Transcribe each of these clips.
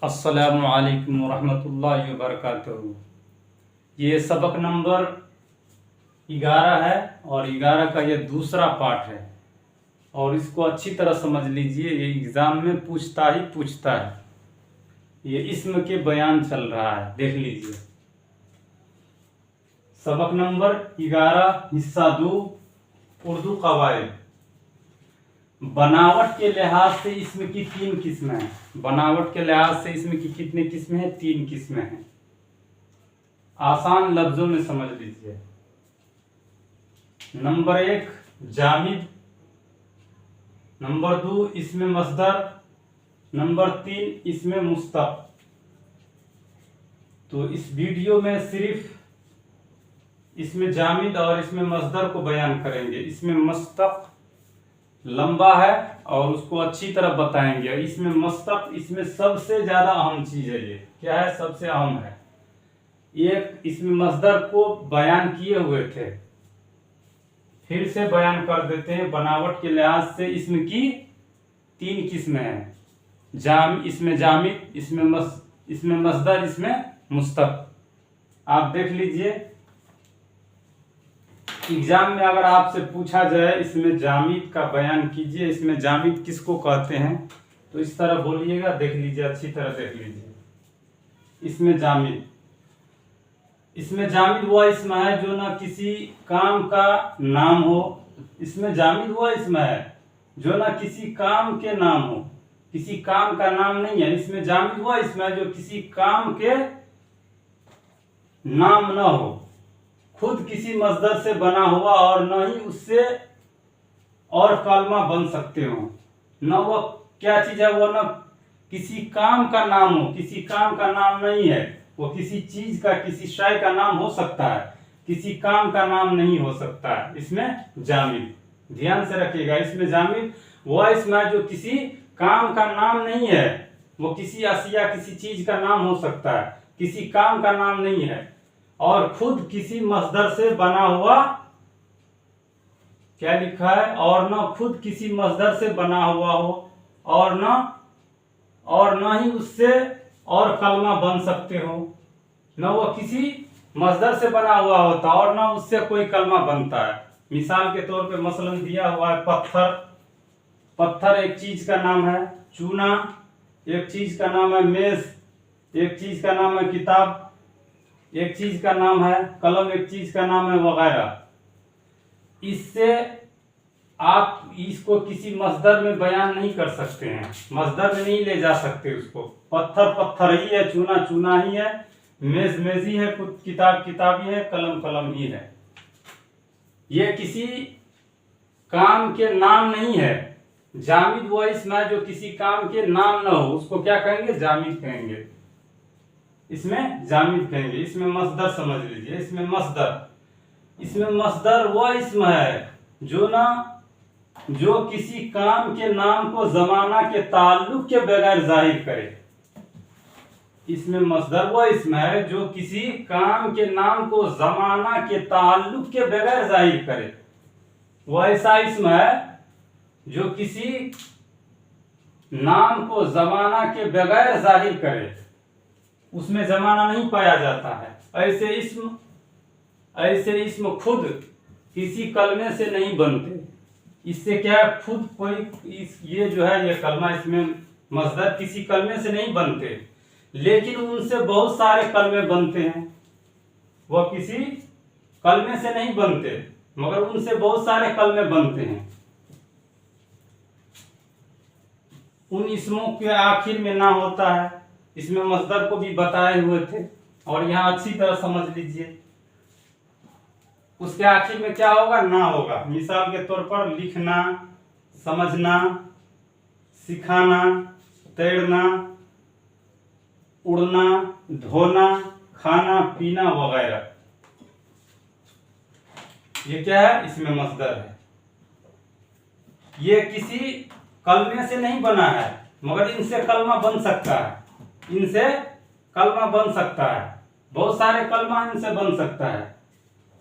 अस्सलामु अलैकुम वरहमतुल्लाहि वबरकातुहू। ये सबक नंबर 11 है और 11 का ये दूसरा पार्ट है और इसको अच्छी तरह समझ लीजिए। ये एग्ज़ाम में पूछता है। ये इस्म के बयान चल रहा है, देख लीजिए। सबक नंबर 11 हिस्सा 2 उर्दू कवायद। बनावट के लिहाज से इसमें की 3 किस्में हैं। बनावट के लिहाज से इसमें की कितनी किस्में हैं? 3 किस्में हैं। आसान लफ्जों में समझ लीजिए। नंबर 1 जामिद, नंबर 2 इसमें मस्दर, नंबर 3 इसमें मुस्तक। तो इस वीडियो में सिर्फ इसमें जामिद और इसमें मस्दर को बयान करेंगे। इसमें मुस्तक लंबा है और उसको अच्छी तरह बताएंगे। इसमें मुस्तक, इसमें सबसे ज्यादा अहम चीज है। ये क्या है? सबसे अहम है। एक इसमें मस्दर को बयान किए हुए थे, फिर से बयान कर देते हैं। बनावट के लिहाज से इसमें की 3 किस्में हैं। इसमें जामिद, इसमें मस्दर, इसमें मुस्तक। आप देख लीजिए, एग्जाम में अगर आपसे पूछा जाए इसमें जामिद का बयान कीजिए, इसमें जामिद किसको कहते हैं, तो इस तरह बोलिएगा। देख लीजिए, अच्छी तरह देख लीजिए। इसमें जामिद वह इसम है जो ना किसी काम का नाम हो। इसमें जामिद वह इसम है जो ना किसी काम के नाम हो, किसी काम का नाम नहीं है। इसमें जामिद वह इसम है जो किसी काम के नाम न हो, खुद किसी मस्दर से बना हुआ और न ही उससे और कलमा बन सकते हो। न वो क्या चीज है, वो न किसी काम का नाम हो, किसी काम का नाम नहीं है। वो किसी चीज का, किसी शय का नाम हो सकता है, किसी काम का नाम नहीं हो सकता है। इसमें जामिद, ध्यान से रखिएगा। इसमें जामिद वो इसमें जो किसी काम का नाम नहीं है। वो किसी अशिया, किसी चीज का नाम हो सकता है, किसी काम का नाम नहीं है और खुद किसी मस्दर से बना हुआ, क्या लिखा है, और न खुद किसी मस्दर से बना हुआ हो और न ही उससे और कलमा बन सकते हो। न वो किसी मस्दर से बना हुआ होता और न उससे कोई कलमा बनता है। मिसाल के तौर पे मसलन दिया हुआ है पत्थर एक चीज का नाम है, चूना एक चीज का नाम है, मेज एक चीज का नाम है, किताब एक चीज का नाम है, कलम एक चीज का नाम है, वगैरह। इससे आप इसको किसी मस्दर में बयान नहीं कर सकते हैं, मस्दर में नहीं ले जा सकते उसको। पत्थर ही है, चूना ही है, मेज ही है, किताब ही है, कलम ही है। ये किसी काम के नाम नहीं है। जामिद वो इसमें जो किसी काम के नाम ना हो, उसको क्या कहेंगे? जामिद कहेंगे। इसमें जामिद कहेंगे। इसमें मस्दर समझ लीजिए। इसमें मस्दर वो इसम है जो किसी काम के नाम को जमाना के ताल्लुक के बगैर जाहिर करे। इसमें मस्दर वो इसम है जो किसी काम के नाम को जमाना के ताल्लुक के बगैर जाहिर करे। वो ऐसा इसम है जो किसी नाम को जमाना के बगैर जाहिर करे, उसमें जमाना नहीं पाया जाता है। ऐसे इस्म खुद किसी कलमे से नहीं बनते। इससे क्या है, खुद कोई ये जो है, ये कलमा, इसमें मस्दर किसी कलमे से नहीं बनते, लेकिन उनसे बहुत सारे कलमे बनते हैं। वह किसी कलमे से नहीं बनते मगर उनसे बहुत सारे कलमे बनते हैं। उन इसमों के आखिर में ना होता है। इसमें मस्दर को भी बताए हुए थे और यहाँ अच्छी तरह समझ लीजिए। उसके आखिर में क्या होगा? ना होगा। मिसाल के तौर पर लिखना, समझना, सिखाना, तैरना, उड़ना, धोना, खाना, पीना वगैरह। ये क्या है? इसमें मस्दर है। ये किसी कलमे से नहीं बना है मगर इनसे कलमा बन सकता है। बहुत सारे कलमा इनसे बन सकता है।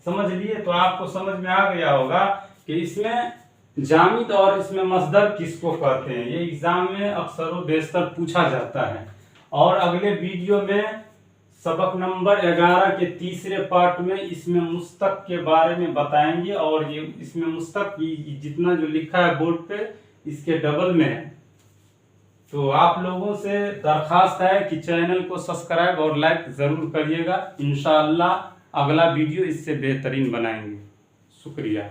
समझ लिए? तो आपको समझ में आ गया होगा कि इसमें जामिद और इसमें मस्दर किसको कहते हैं। ये एग्जाम में अक्सर व बेशतर पूछा जाता है और अगले वीडियो में सबक नंबर 11 के तीसरे पार्ट में इसमें मुस्तक के बारे में बताएंगे, और ये इसमें मुस्तक जितना जो लिखा है बोर्ड पे इसके डबल में है। तो आप लोगों से दरखास्त है कि चैनल को सब्सक्राइब और लाइक ज़रूर करिएगा। इंशाअल्लाह अगला वीडियो इससे बेहतरीन बनाएंगे। शुक्रिया।